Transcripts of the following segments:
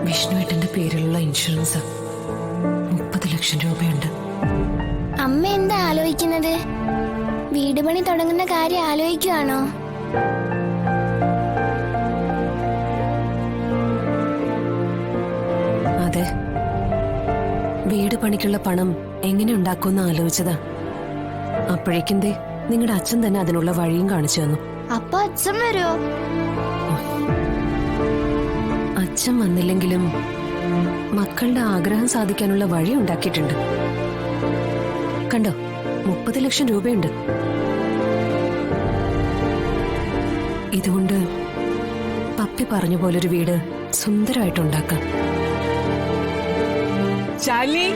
വിഷ്ണുവേട്ടന്റെ പേരിലുള്ള ഇൻഷുറൻസ് 30 ലക്ഷം രൂപയുണ്ട്. അമ്മ എന്താ ആലോചിക്കുന്നത്? വീട് പണി തുടങ്ങുന്ന കാര്യം ആലോചിക്കുവാണോ? അതെ, വീട് പണിക്കുള്ള പണം എങ്ങനെ ഉണ്ടാക്കുമെന്ന് ആലോചിച്ചതാ. അപ്പോഴേക്കെന്തേ നിങ്ങളുടെ അച്ഛൻ തന്നെ അതിനുള്ള വഴിയും കാണിച്ചു തന്നു. അപ്പൊ അച്ഛൻ വരുമോ? അച്ഛൻ വന്നില്ലെങ്കിലും മക്കളുടെ ആഗ്രഹം സാധിക്കാനുള്ള വഴി ഉണ്ടാക്കിയിട്ടുണ്ട്. കണ്ടോ, 30 ലക്ഷം രൂപയുണ്ട്. ഇതുകൊണ്ട് പപ്പി പറഞ്ഞ പോലൊരു വീട് സുന്ദരമായിട്ടുണ്ടാക്കാം. ശാലിനി,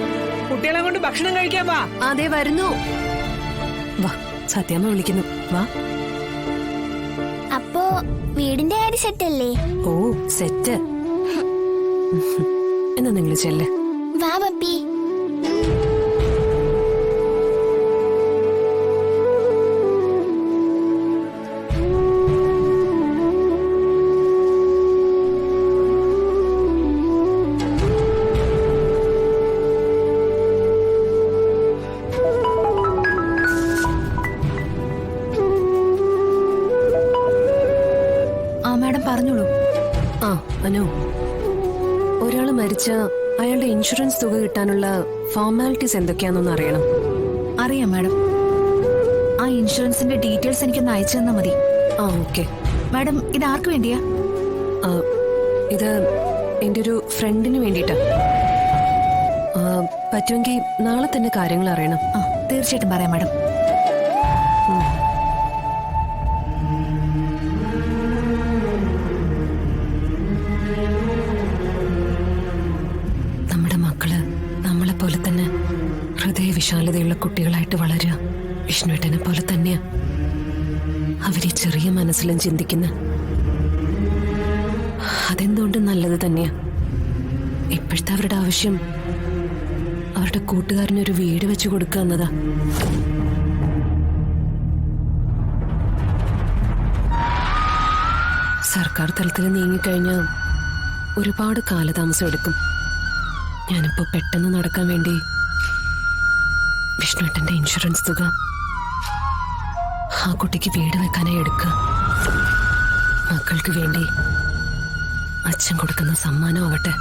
കുട്ടികളെ കൊണ്ട് ഭക്ഷണം കഴിക്കാൻ വാ. അതെ വരുന്നു. വാ, സത്യമ്മ വിളിക്കുന്നു. വാ. അപ്പോ വീടിന്റെ കാര്യം സെറ്റല്ലേ? ഓ സെറ്റ്. എന്നാ നിങ്ങൾ ചെല്ല്. വാ പപ്പി. മാഡം പറഞ്ഞോളൂ. ആ അനു, ഒരാള് മരിച്ച അയാളുടെ ഇൻഷുറൻസ് തുക കിട്ടാനുള്ള ഫോർമാലിറ്റീസ് എന്തൊക്കെയാണെന്ന് അറിയണം. അറിയാം മാഡം. ആ ഇൻഷുറൻസിന്റെ ഡീറ്റെയിൽസ് എനിക്കൊന്ന് അയച്ചു തന്നാ മതി. ആ ഓക്കെ. മാഡം, ഇത് ആർക്ക് വേണ്ടിയാ? ഇത് എൻ്റെ ഒരു ഫ്രണ്ടിന് വേണ്ടിയിട്ടാ. പറ്റുമെങ്കിൽ നാളെ തന്നെ കാര്യങ്ങൾ അറിയണം. ആ തീർച്ചയായിട്ടും പറയാം മാഡം. നമ്മുടെ മക്കള് നമ്മളെ പോലെ തന്നെ ഹൃദയവിശാലതയുള്ള കുട്ടികളായിട്ട് വളരുക വിഷ്ണുവേട്ടനെ പോലെ തന്നെയാ. അവരീ ചെറിയ മനസ്സിലും ചിന്തിക്കുന്ന അതെന്തുകൊണ്ട് നല്ലത് തന്നെയാ. ഇപ്പോഴത്തെ അവരുടെ ആവശ്യം അവരുടെ കൂട്ടുകാരനൊരു വീട് വെച്ചു കൊടുക്കുക എന്നതാ. സർക്കാർ തലത്തിൽ നീങ്ങിക്കഴിഞ്ഞാൽ ഒരുപാട് കാലതാമസം എടുക്കും. ഞാനിപ്പോ പെട്ടെന്ന് നടക്കാൻ വേണ്ടി വിഷ്ണുവേട്ടന്റെ ഇൻഷുറൻസ് തുക ആ കുട്ടിക്ക് വീട് വെക്കാനായി എടുക്കുക. മക്കൾക്ക് വേണ്ടി അച്ഛൻ കൊടുക്കുന്ന സമ്മാനമാവട്ടെ.